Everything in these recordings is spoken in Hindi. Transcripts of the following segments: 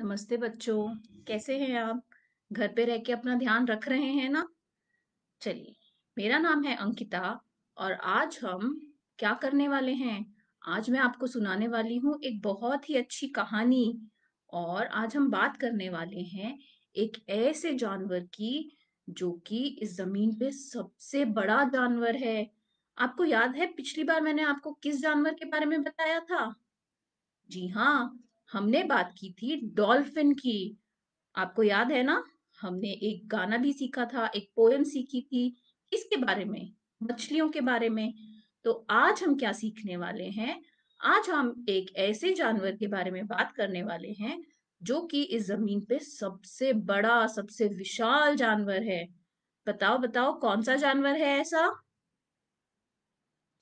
नमस्ते बच्चों। कैसे हैं आप? घर पे रह के अपना ध्यान रख रहे हैं ना? चलिए, मेरा नाम है अंकिता और आज हम क्या करने वाले हैं? आज मैं आपको सुनाने वाली हूँ एक बहुत ही अच्छी कहानी। और आज हम बात करने वाले हैं एक ऐसे जानवर की जो कि इस जमीन पे सबसे बड़ा जानवर है। आपको याद है पिछली बार मैंने आपको किस जानवर के बारे में बताया था? जी हाँ, हमने बात की थी डॉल्फिन की। आपको याद है ना? हमने एक गाना भी सीखा था, एक पोएम सीखी थी। किसके बारे में? मछलियों के बारे में। तो आज हम क्या सीखने वाले हैं? आज हम एक ऐसे जानवर के बारे में बात करने वाले हैं जो कि इस जमीन पे सबसे बड़ा, सबसे विशाल जानवर है। बताओ बताओ कौन सा जानवर है ऐसा?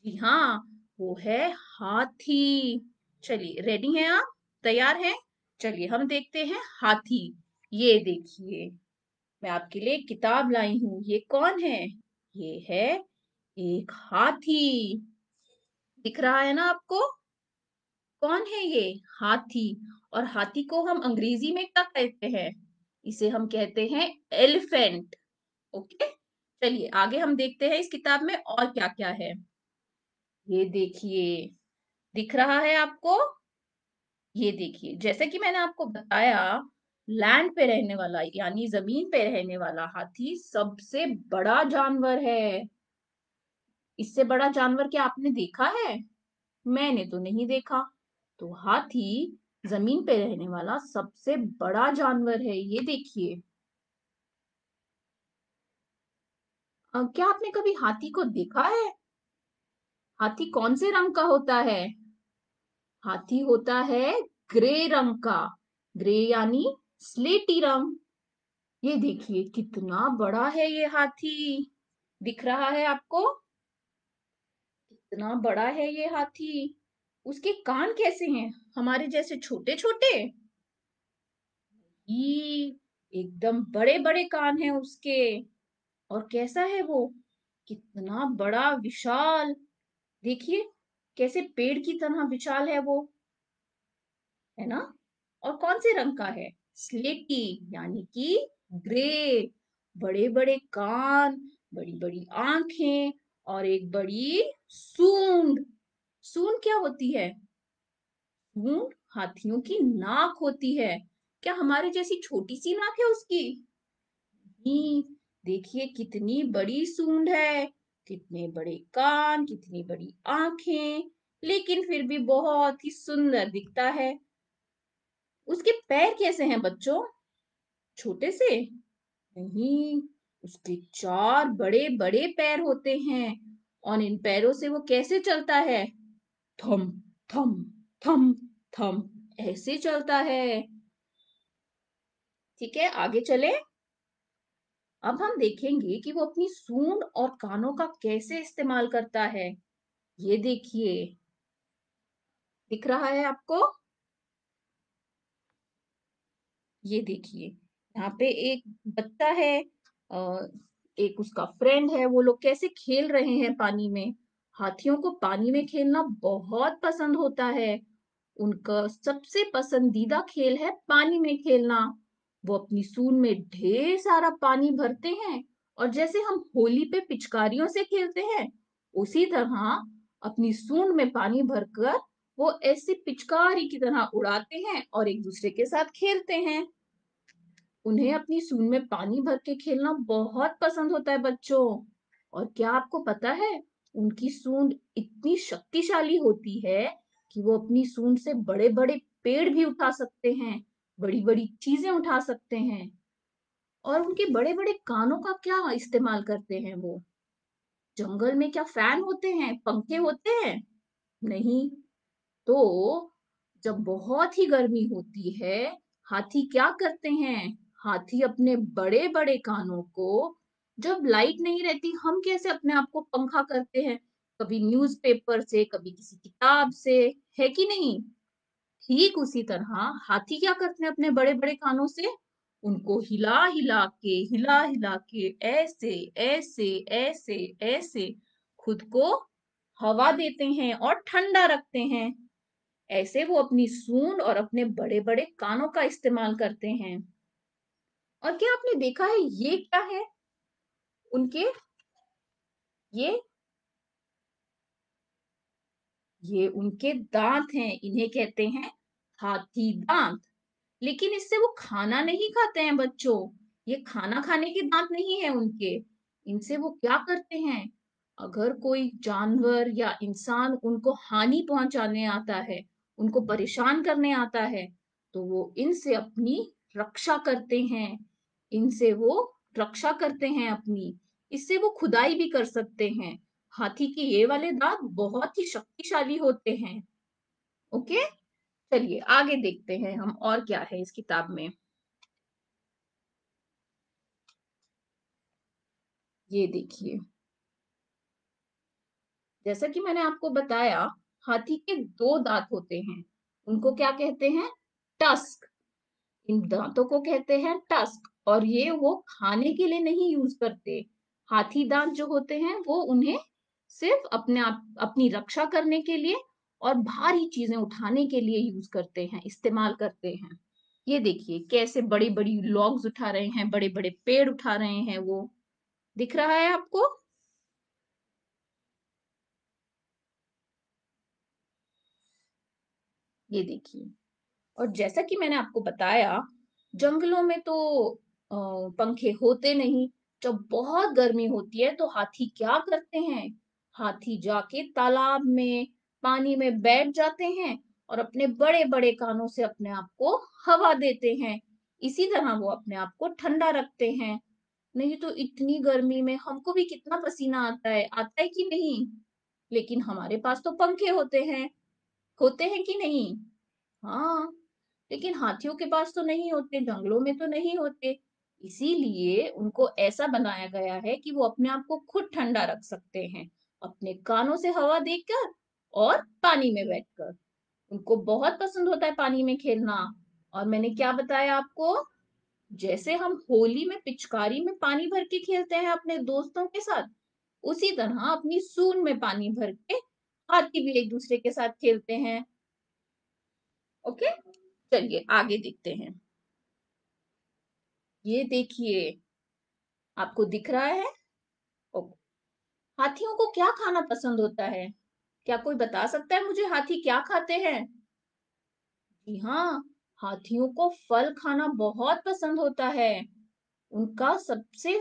जी हाँ, वो है हाथी। चलिए, रेडी हैं आप? तैयार हैं? चलिए हम देखते हैं हाथी। ये देखिए, मैं आपके लिए एक किताब लाई हूँ। ये कौन है? ये है एक हाथी। दिख रहा है ना आपको? कौन है ये? हाथी। और हाथी को हम अंग्रेजी में क्या कहते हैं? इसे हम कहते हैं एलिफेंट। ओके, चलिए आगे हम देखते हैं इस किताब में और क्या क्या है। ये देखिए, दिख रहा है आपको? ये देखिए, जैसे कि मैंने आपको बताया, लैंड पे रहने वाला यानी जमीन पे रहने वाला हाथी सबसे बड़ा जानवर है। इससे बड़ा जानवर क्या आपने देखा है? मैंने तो नहीं देखा। तो हाथी जमीन पे रहने वाला सबसे बड़ा जानवर है। ये देखिए, क्या आपने कभी हाथी को देखा है? हाथी कौन से रंग का होता है? हाथी होता है ग्रे रंग का। ग्रे यानी स्लेटी रंग। ये देखिए कितना बड़ा है ये हाथी। दिख रहा है आपको? कितना बड़ा है ये हाथी। उसके कान कैसे हैं? हमारे जैसे छोटे छोटे? ही, एकदम बड़े बड़े कान हैं उसके। और कैसा है वो? कितना बड़ा विशाल। देखिए, कैसे पेड़ की तरह विशाल है वो, है ना? और कौन से रंग का है? स्लेटी यानी कि ग्रे। बड़े बड़े कान, बड़ी बड़ी आंखें और एक बड़ी सूंड। सूंड क्या होती है? सूंड हाथियों की नाक होती है। क्या हमारे जैसी छोटी सी नाक है उसकी? नहीं, देखिए कितनी बड़ी सूंड है, कितने बड़े कान, कितनी बड़ी आंखें, लेकिन फिर भी बहुत ही सुंदर दिखता है। उसके पैर कैसे हैं बच्चों? छोटे से? नहीं, उसके चार बड़े बड़े पैर होते हैं। और इन पैरों से वो कैसे चलता है? थम थम थम थम, ऐसे चलता है। ठीक है, आगे चले। अब हम देखेंगे कि वो अपनी सूंड और कानों का कैसे इस्तेमाल करता है। ये देखिए, दिख रहा है आपको? ये देखिए, यहाँ पे एक बच्चा है, अ, एक उसका फ्रेंड है। वो लोग कैसे खेल रहे हैं पानी में। हाथियों को पानी में खेलना बहुत पसंद होता है। उनका सबसे पसंदीदा खेल है पानी में खेलना। वो अपनी सूंड में ढेर सारा पानी भरते हैं और जैसे हम होली पे पिचकारियों से खेलते हैं, उसी तरह अपनी सूंड में पानी भरकर वो ऐसी पिचकारी की तरह उड़ाते हैं और एक दूसरे के साथ खेलते हैं। उन्हें अपनी सूंड में पानी भर के खेलना बहुत पसंद होता है बच्चों। और क्या आपको पता है, उनकी सूंड इतनी शक्तिशाली होती है कि वो अपनी सूंड से बड़े बड़े पेड़ भी उठा सकते हैं, बड़ी बड़ी चीजें उठा सकते हैं। और उनके बड़े बड़े कानों का क्या इस्तेमाल करते हैं वो? जंगल में क्या फैन होते हैं, पंखे होते हैं? नहीं। तो जब बहुत ही गर्मी होती है, हाथी क्या करते हैं? हाथी अपने बड़े बड़े कानों को, जब लाइट नहीं रहती हम कैसे अपने आप को पंखा करते हैं, कभी न्यूज़पेपर से, कभी किसी किताब से, है कि नहीं? ठीक उसी तरह हाथी क्या करते हैं अपने बड़े बड़े कानों से? उनको हिला हिला के ऐसे ऐसे ऐसे ऐसे खुद को हवा देते हैं और ठंडा रखते हैं। ऐसे वो अपनी सूंड और अपने बड़े-बड़े कानों का इस्तेमाल करते हैं। और क्या आपने देखा है ये क्या है? उनके ये ये उनके दांत हैं, इन्हें कहते हैं हाथी दांत। लेकिन इससे वो खाना नहीं खाते हैं बच्चों। ये खाना खाने के दांत नहीं है उनके। इनसे वो क्या करते हैं? अगर कोई जानवर या इंसान उनको हानि पहुंचाने आता है, उनको परेशान करने आता है, तो वो इनसे अपनी रक्षा करते हैं। इनसे वो रक्षा करते हैं अपनी। इससे वो खुदाई भी कर सकते हैं। हाथी के ये वाले दांत बहुत ही शक्तिशाली होते हैं। ओके, चलिए आगे देखते हैं हम और क्या है इस किताब में। ये देखिए, जैसा कि मैंने आपको बताया, हाथी के दो दांत होते हैं। उनको क्या कहते हैं? टस्क। इन दांतों को कहते हैं टस्क, और ये वो खाने के लिए नहीं यूज करते। हाथी दांत जो होते हैं वो उन्हें सिर्फ अपने आप अपनी रक्षा करने के लिए और भारी चीजें उठाने के लिए यूज करते हैं, इस्तेमाल करते हैं। ये देखिए कैसे बड़ी बड़ी लॉग्स उठा रहे हैं, बड़े बड़े पेड़ उठा रहे हैं वो। दिख रहा है आपको? ये देखिए। और जैसा कि मैंने आपको बताया, जंगलों में तो पंखे होते नहीं। जब बहुत गर्मी होती है तो हाथी क्या करते हैं? हाथी जाके तालाब में, पानी में बैठ जाते हैं और अपने बड़े बड़े कानों से अपने आप को हवा देते हैं। इसी तरह वो अपने आप को ठंडा रखते हैं। नहीं तो इतनी गर्मी में हमको भी कितना पसीना आता है कि नहीं? लेकिन हमारे पास तो पंखे होते हैं कि नहीं? हाँ, लेकिन हाथियों के पास तो नहीं होते, जंगलों में तो नहीं होते। इसीलिए उनको ऐसा बनाया गया है कि वो अपने आप को खुद ठंडा रख सकते हैं, अपने कानों से हवा देकर और पानी में बैठकर। उनको बहुत पसंद होता है पानी में खेलना। और मैंने क्या बताया आपको? जैसे हम होली में पिचकारी में पानी भर के खेलते हैं अपने दोस्तों के साथ, उसी तरह अपनी सूंड में पानी भर के हाथी भी एक दूसरे के साथ खेलते हैं। ओके, चलिए आगे देखते हैं। ये देखिए, आपको दिख रहा है? ओके। हाथियों को क्या खाना पसंद होता है? क्या कोई बता सकता है मुझे हाथी क्या खाते हैं? जी हाँ, हाथियों को फल खाना बहुत पसंद होता है। उनका सबसे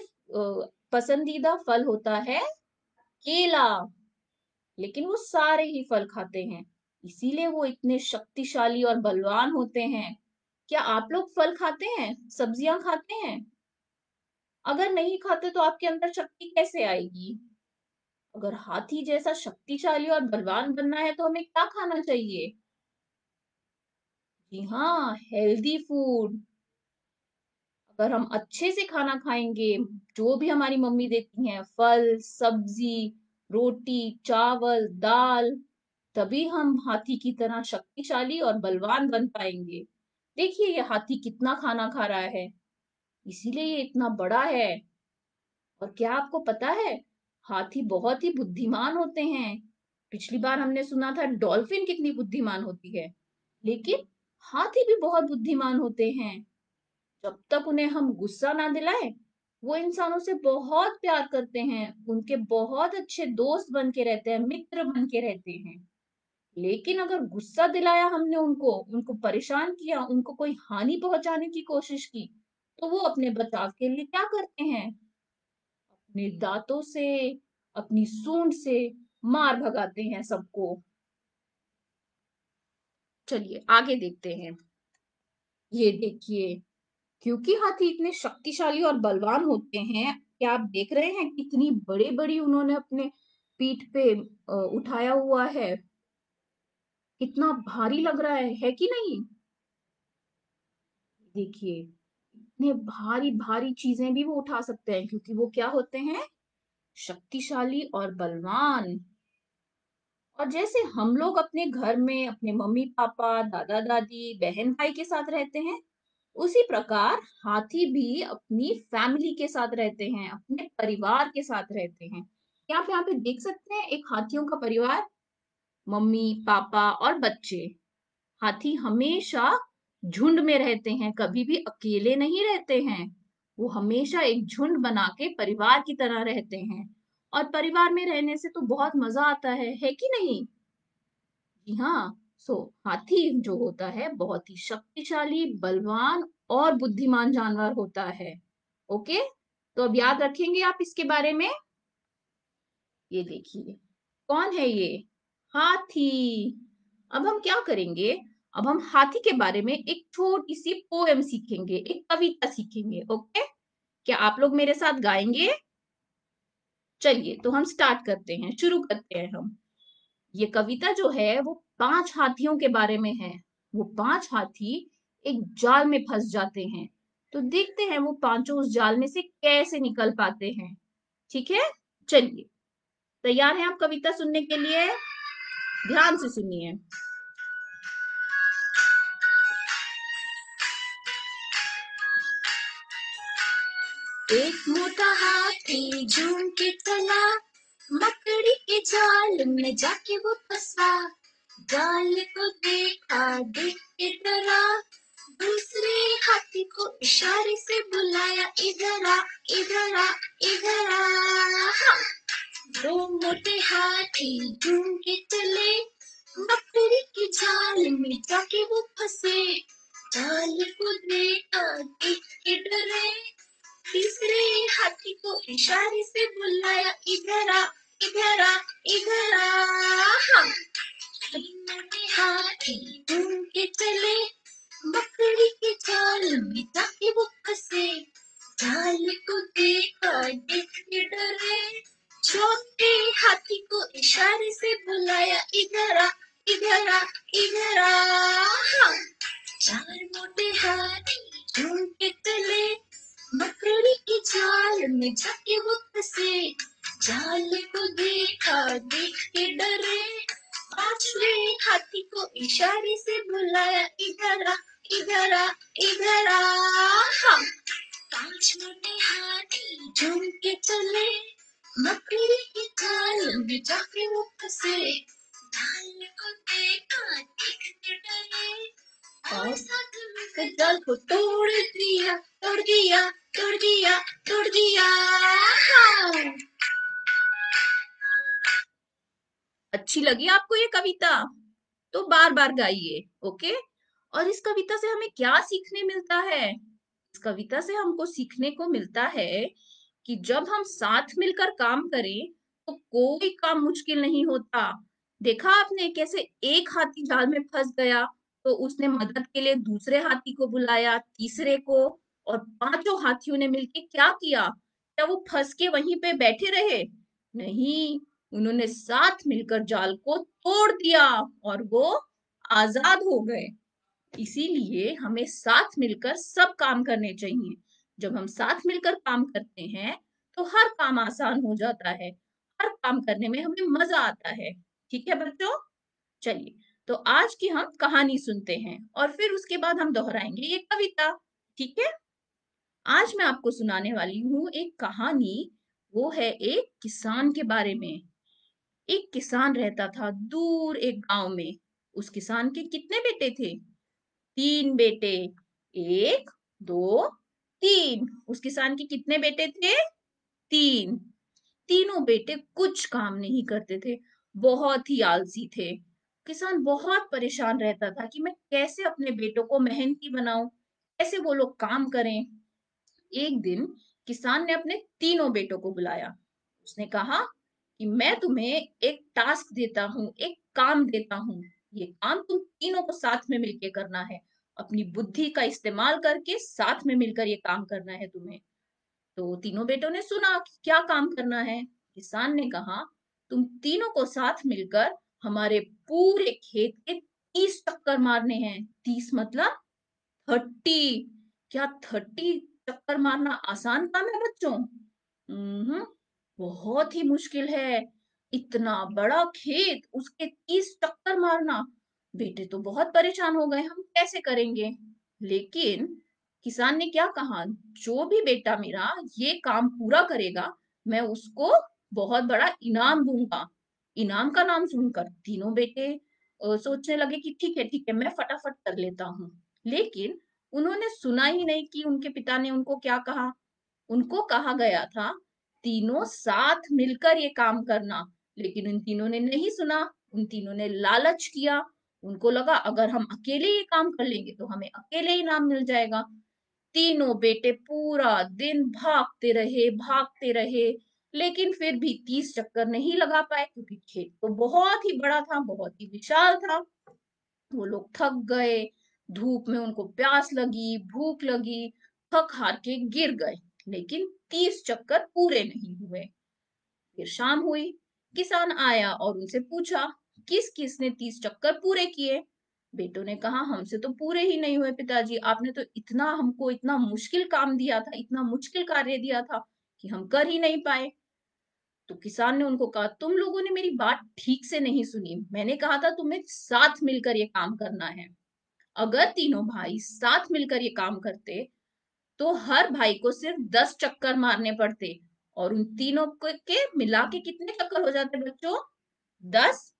पसंदीदा फल होता है केला। लेकिन वो सारे ही फल खाते हैं, इसीलिए वो इतने शक्तिशाली और बलवान होते हैं। क्या आप लोग फल खाते हैं? सब्जियां खाते हैं? अगर नहीं खाते तो आपके अंदर शक्ति कैसे आएगी? अगर हाथी जैसा शक्तिशाली और बलवान बनना है तो हमें क्या खाना चाहिए? जी हाँ, हेल्दी फूड। अगर हम अच्छे से खाना खाएंगे, जो भी हमारी मम्मी देती हैं, फल, सब्जी, रोटी, चावल, दाल, तभी हम हाथी की तरह शक्तिशाली और बलवान बन पाएंगे। देखिए ये हाथी कितना खाना खा रहा है, इसीलिए ये इतना बड़ा है। और क्या आपको पता है, हाथी बहुत ही बुद्धिमान होते हैं। पिछली बार हमने सुना था डॉल्फिन कितनी बुद्धिमान होती है, लेकिन हाथी भी बहुत बुद्धिमान होते हैं। जब तक उन्हें हम गुस्सा ना दिलाएं, वो इंसानों से बहुत प्यार करते हैं, उनके बहुत अच्छे दोस्त बन के रहते हैं, मित्र बन के रहते हैं। लेकिन अगर गुस्सा दिलाया हमने उनको, उनको परेशान किया, उनको कोई हानि पहुंचाने की कोशिश की, तो वो अपने बचाव के लिए क्या करते हैं? अपने दांतों से, अपनी सूंड से मार भगाते हैं सबको। चलिए आगे देखते हैं। ये देखिए, क्योंकि हाथी इतने शक्तिशाली और बलवान होते हैं, क्या आप देख रहे हैं कितनी बड़ी बड़ी उन्होंने अपने पीठ पे उठाया हुआ है? कितना भारी लग रहा है कि नहीं? देखिए, इतने भारी भारी चीजें भी वो उठा सकते हैं, क्योंकि वो क्या होते हैं? शक्तिशाली और बलवान। और जैसे हम लोग अपने घर में अपने मम्मी पापा, दादा दादी, बहन भाई के साथ रहते हैं, उसी प्रकार हाथी भी अपनी फैमिली के साथ रहते हैं, अपने परिवार के साथ रहते हैं। क्या आप यहाँ पे देख सकते हैं एक हाथियों का परिवार? मम्मी, पापा और बच्चे। हाथी हमेशा झुंड में रहते हैं, कभी भी अकेले नहीं रहते हैं। वो हमेशा एक झुंड बना के परिवार की तरह रहते हैं। और परिवार में रहने से तो बहुत मजा आता है कि नहीं? जी हाँ। सो हाथी जो होता है बहुत ही शक्तिशाली, बलवान और बुद्धिमान जानवर होता है। ओके, तो अब याद रखेंगे आप इसके बारे में। ये देखिए, कौन है ये? हाथी। अब हम क्या करेंगे? अब हम हाथी के बारे में एक छोटी सी पोएम सीखेंगे, एक कविता सीखेंगे। ओके, क्या आप लोग मेरे साथ गाएंगे? चलिए, तो हम स्टार्ट करते हैं, शुरू करते हैं हम। ये कविता जो है वो 5 हाथियों के बारे में है। वो 5 हाथी एक जाल में फंस जाते हैं। तो देखते हैं वो पांचों उस जाल में से कैसे निकल पाते हैं। ठीक है, चलिए, तैयार हैं आप कविता सुनने के लिए? ध्यान से सुनिए। एक मोटा हाथी झूम के चला, मकड़ी के जाल में जाके वो फंसा। जाल को देखा, देख के डरा, दूसरे हाथी को इशारे से बुलाया, इधर आ, इधर आ, इधर आ। हाँ। दो मोटे हाथी झूम के चले, मकड़ी की जाल में जाके वो फंसे। जाल को देखा, देख के डरे, तीसरे हाथी को इशारे से बुलाया, इधर आ, इधर आ, इधर आ। हाँ। मोटे हाथी झूम के चले, मकड़ी के जाल में जाके वो फंसे। जाल को देखा, देख के डरे, छोटे हाथी को इशारे से बुलाया, इधर आ, इधर आ, इधर आ। हाँ। चार मोटे हाथी झूम के चले, मकड़ी की जाल में जाके वो फंसे। जाल को देखा, देख के डरे, पांचवे हाथी को इशारे से बुलाया, इधर आ, इधर आ, इधर आ। हाँ। पांच मोटे हाथी झूम के चले, मकड़ी की जाल में जाके वो फंसे। जाल को देखा, देख के डरे, और साथ मिलकर जाल को तोड़ दिया, तोड़ दिया, तोड़ दिया, तोड़ दिया। हाँ। अच्छी लगी आपको ये कविता? तो बार बार गाइए। ओके, और इस कविता से हमें क्या सीखने मिलता है? इस कविता से हमको सीखने को मिलता है कि जब हम साथ मिलकर काम करें तो कोई काम मुश्किल नहीं होता। देखा आपने कैसे एक हाथी जाल में फंस गया तो उसने मदद के लिए दूसरे हाथी को बुलाया, तीसरे को, और पांचों हाथियों ने मिलके क्या किया? क्या वो फंस के वहीं पे बैठे रहे? नहीं, उन्होंने साथ मिलकर जाल को तोड़ दिया और वो आजाद हो गए। इसीलिए हमें साथ मिलकर सब काम करने चाहिए। जब हम साथ मिलकर काम करते हैं तो हर काम आसान हो जाता है, हर काम करने में हमें मजा आता है। ठीक है बच्चों, चलिए, तो आज की हम कहानी सुनते हैं और फिर उसके बाद हम दोहराएंगे ये कविता। ठीक है, आज मैं आपको सुनाने वाली हूँ एक कहानी। वो है एक किसान के बारे में। एक किसान रहता था दूर एक गांव में। उस किसान के कितने बेटे थे? 3 बेटे। एक, दो, तीन। उस किसान के कितने बेटे थे? 3। तीनों बेटे कुछ काम नहीं करते थे, बहुत ही आलसी थे। किसान बहुत परेशान रहता था कि मैं कैसे अपने बेटों को मेहनती बनाऊं, कैसे वो लोग काम करें। एक दिन किसान ने अपने तीनों बेटों को बुलाया। उसने कहा कि मैं तुम्हें एक टास्क देता हूँ, एक काम देता हूँ। ये काम तुम तीनों को साथ में मिलकर करना है। अपनी बुद्धि का इस्तेमाल करके साथ में मिलकर ये काम करना है तुम्हें। तो तीनों बेटों ने सुना कि क्या काम करना है। किसान ने कहा, तुम तीनों को साथ मिलकर हमारे पूरे खेत के 30 चक्कर मारने हैं। 30 मतलब 30। क्या 30 चक्कर मारना आसान काम है बच्चों? बहुत ही मुश्किल है। इतना बड़ा खेत, उसके 30 चक्कर मारना। बेटे तो बहुत परेशान हो गए, हम कैसे करेंगे? लेकिन किसान ने क्या कहा, जो भी बेटा मेरा ये काम पूरा करेगा मैं उसको बहुत बड़ा इनाम दूंगा। इनाम का नाम सुनकर तीनों बेटे सोचने लगे कि ठीक है, मैं फटाफट कर लेता हूँ। लेकिन उन्होंने सुना ही नहीं कि उनके पिता ने उनको क्या कहा। उनको कहा गया था तीनों साथ मिलकर ये काम करना, लेकिन उन तीनों ने नहीं सुना। उन तीनों ने लालच किया। उनको लगा अगर हम अकेले ये काम कर लेंगे तो हमें अकेले ही इनाम मिल जाएगा। तीनों बेटे पूरा दिन भागते रहे, लेकिन फिर भी 30 चक्कर नहीं लगा पाए क्योंकि खेत तो बहुत ही बड़ा था, बहुत ही विशाल था। वो लोग थक गए, धूप में उनको प्यास लगी, भूख लगी, थक हार के गिर गए, लेकिन 30 चक्कर पूरे नहीं हुए। फिर शाम हुई, किसान आया और उनसे पूछा किस किस ने 30 चक्कर पूरे किए। बेटों ने कहा हमसे तो पूरे ही नहीं हुए पिताजी, आपने तो इतना हमको इतना मुश्किल काम दिया था, इतना मुश्किल कार्य दिया था कि हम कर ही नहीं पाए। तो किसान ने उनको कहा तुम लोगों ने मेरी बात ठीक से नहीं सुनी, मैंने कहा था तुम्हें साथ मिलकर ये काम करना है। अगर तीनों भाई साथ मिलकर ये काम करते तो हर भाई को सिर्फ 10 चक्कर मारने पड़ते, और उन तीनों के मिला के कितने चक्कर हो जाते बच्चों? 10,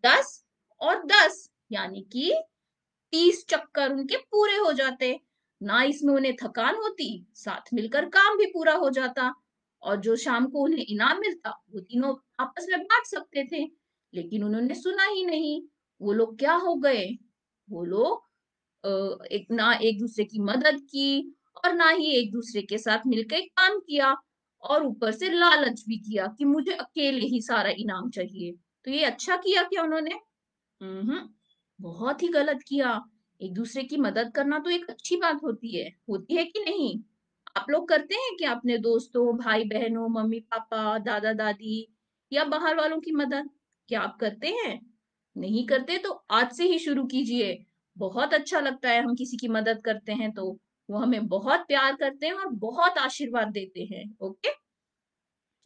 10 और 10, यानी कि 30 चक्कर उनके पूरे हो जाते। ना इसमें उन्हें थकान होती, साथ मिलकर काम भी पूरा हो जाता, और जो शाम को उन्हें इनाम मिलता वो तीनों आपस में बांट सकते थे। लेकिन उन्होंने सुना ही नहीं। वो लोग क्या हो गए, वो लोग एक ना एक दूसरे की मदद की और ना ही एक दूसरे के साथ मिलकर काम किया, और ऊपर से लालच भी किया कि मुझे अकेले ही सारा इनाम चाहिए। तो ये अच्छा किया क्या उन्होंने? हम्म, बहुत ही गलत किया। एक दूसरे की मदद करना तो एक अच्छी बात होती है कि नहीं? आप लोग करते हैं क्या अपने दोस्तों, भाई बहनों, मम्मी पापा, दादा दादी या बाहर वालों की मदद? क्या आप करते हैं? नहीं करते तो आज से ही शुरू कीजिए। बहुत अच्छा लगता है हम किसी की मदद करते हैं तो वो हमें बहुत प्यार करते हैं और बहुत आशीर्वाद देते हैं। ओके,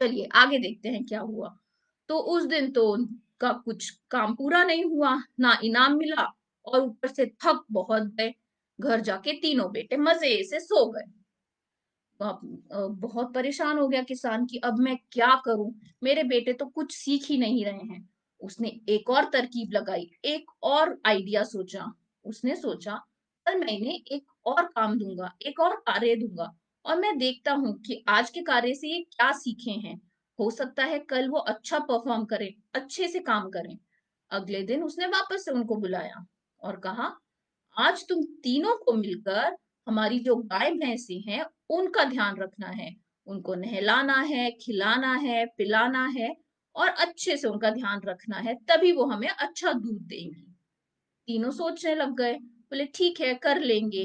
चलिए आगे देखते हैं क्या हुआ। तो उस दिन तो उनका कुछ काम पूरा नहीं हुआ, ना इनाम मिला, और ऊपर से थक बहुत गए। घर जाके तीनों बेटे मजे से सो गए। बहुत परेशान हो गया किसान की अब मैं क्या करूं, मेरे बेटे तो कुछ सीख ही नहीं रहे हैं। उसने एक और तरकीब लगाई, एक और आइडिया सोचा। उसने सोचा कल मैं इन्हें एक और काम दूंगा, एक और कार्य दूंगा, और मैं देखता हूँ कि आज के कार्य से ये क्या सीखे हैं। हो सकता है कल वो अच्छा परफॉर्म करें, अच्छे से काम करें। अगले दिन उसने वापस से उनको बुलाया और कहा आज तुम तीनों को मिलकर हमारी जो गाय भैंसे हैं उनका ध्यान रखना है। उनको नहलाना है, खिलाना है, पिलाना है, और अच्छे से उनका ध्यान रखना है, तभी वो हमें अच्छा दूध देंगी। तीनों सोचने लग गए, बोले ठीक है कर लेंगे।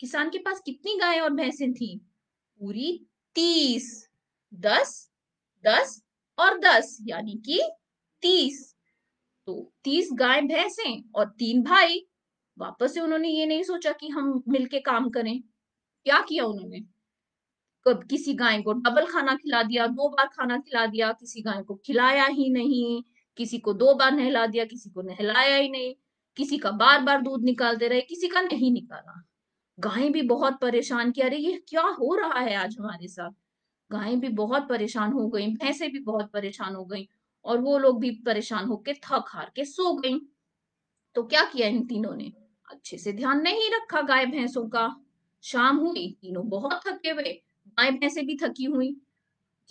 किसान के पास कितनी गायें और भैंसें थी? पूरी 30। 10, 10 और 10 यानी कि 30। तो 30 गाय भैंसें और 3 भाई। वापस से उन्होंने ये नहीं सोचा कि हम मिलके काम करें। क्या किया उन्होंने? कब किसी गाय को डबल खाना खिला दिया, 2 बार खाना खिला दिया, किसी गाय को खिलाया ही नहीं, किसी को 2 बार नहला दिया, किसी को नहलाया ही नहीं, किसी का बार-बार दूध निकालते रहे, किसी का नहीं निकाला। गायें भी बहुत परेशान कि अरे ये क्या हो रहा है आज हमारे साथ। गायें भी बहुत परेशान हो गईं, भैंसें भी बहुत परेशान हो गईं, और वो लोग भी परेशान होके थक हार के सो गईं। तो क्या किया इन तीनों ने? अच्छे से ध्यान नहीं रखा गाय भैंसों का। शाम हुई, तीनों बहुत थके हुए, गाय भैंसे भी थकी हुई।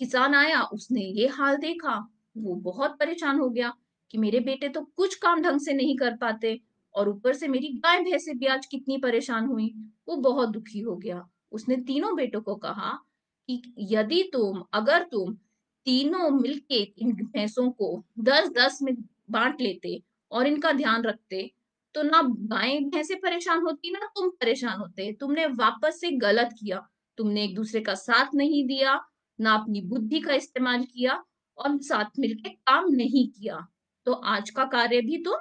किसान आया, उसने ये हाल देखा, वो बहुत परेशान हो गया कि मेरे बेटे तो कुछ काम ढंग से नहीं कर पाते, और ऊपर से मेरी गाय भैंसे भी आज कितनी परेशान हुई। वो बहुत दुखी हो गया। उसने तीनों बेटों को कहा कि यदि अगर तुम तीनों मिलके इन भैंसों को 10-10 में बांट लेते और इनका ध्यान रखते, तो ना गाय भैंसे परेशान होती ना तुम परेशान होते। तुमने वापस से गलत किया। तुमने एक दूसरे का साथ नहीं दिया, ना अपनी बुद्धि का इस्तेमाल किया, और साथ मिलके काम नहीं किया। तो आज का कार्य भी तुम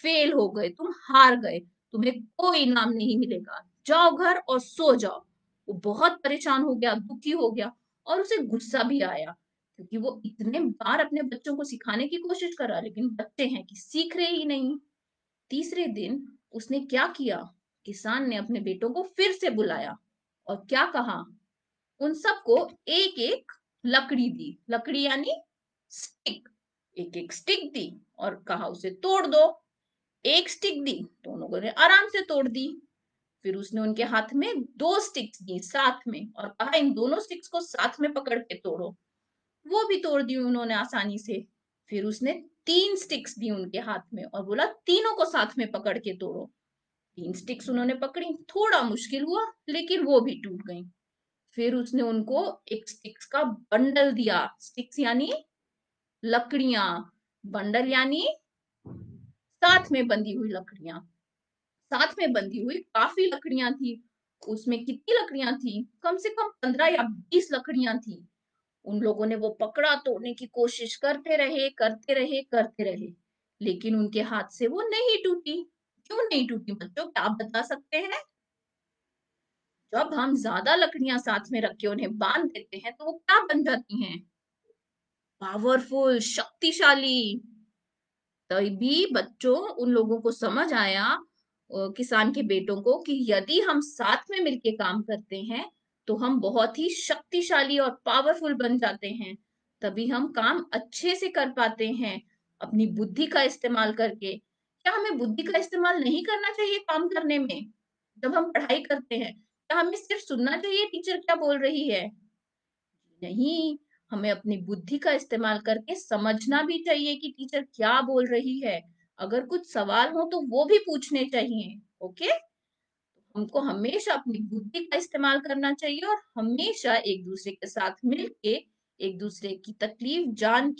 फेल हो गए, तुम हार गए, तुम्हें कोई इनाम नहीं मिलेगा। जाओ घर और सो जाओ। वो बहुत परेशान हो गया, दुखी हो गया, और उसे गुस्सा भी आया क्योंकि वो इतने बार अपने बच्चों को सिखाने की कोशिश करा, लेकिन बच्चे हैं कि सीख रहे ही नहीं। तीसरे दिन उसने क्या किया? किसान ने अपने बेटों को फिर से बुलाया और क्या कहा? उन सबको एक एक लकड़ी दी, लकड़ी यानी स्टिक, एक एक स्टिक दी, और कहा उसे तोड़ दो। एक स्टिक दी, तो उन लोगों ने आराम से तोड़ दी। फिर उसने उनके हाथ में 2 स्टिक्स दी साथ में और कहा इन दोनों स्टिक्स को साथ में पकड़ के तोड़ो। वो भी तोड़ दी उन्होंने आसानी से। फिर उसने 3 स्टिक्स दी उनके हाथ में और बोला तीनों को साथ में पकड़ के तोड़ो। 3 स्टिक्स उन्होंने पकड़ी, थोड़ा मुश्किल हुआ लेकिन वो भी टूट गई। फिर उसने उनको एक स्टिक्स का बंडल दिया, स्टिक्स यानी लकड़ियां, बंडल यानी साथ में बंधी हुई लकड़ियां। साथ में बंधी हुई काफी लकड़ियां थी। उसमें कितनी लकड़ियां थी? कम से कम 15 या 20 लकड़ियां थी। उन लोगों ने वो पकड़ा, तोड़ने की कोशिश करते रहे, करते रहे, करते रहे, लेकिन उनके हाथ से वो नहीं टूटी। क्यों नहीं टूटी बच्चों, क्या आप बता सकते हैं? जब हम ज्यादा लकड़ियां साथ में रख के उन्हें बांध देते हैं तो वो क्या बन जाती हैं? पावरफुल, शक्तिशाली। तभी बच्चों उन लोगों को समझ आया, किसान के बेटों को, कि यदि हम साथ में मिलके काम करते हैं तो हम बहुत ही शक्तिशाली और पावरफुल बन जाते हैं। तभी हम काम अच्छे से कर पाते हैं अपनी बुद्धि का इस्तेमाल करके। क्या हमें बुद्धि का इस्तेमाल नहीं करना चाहिए काम करने में? जब हम पढ़ाई करते हैं क्या हमें सिर्फ सुनना चाहिए टीचर क्या बोल रही है? नहीं, हमें अपनी बुद्धि का इस्तेमाल करके समझना भी चाहिए कि टीचर क्या बोल रही है। अगर कुछ सवाल हो तो वो भी पूछने चाहिए। ओके, हमको हमेशा अपनी बुद्धि का इस्तेमाल करना चाहिए और हमेशा एक दूसरे के साथ मिलके एक दूसरे की तकलीफ जान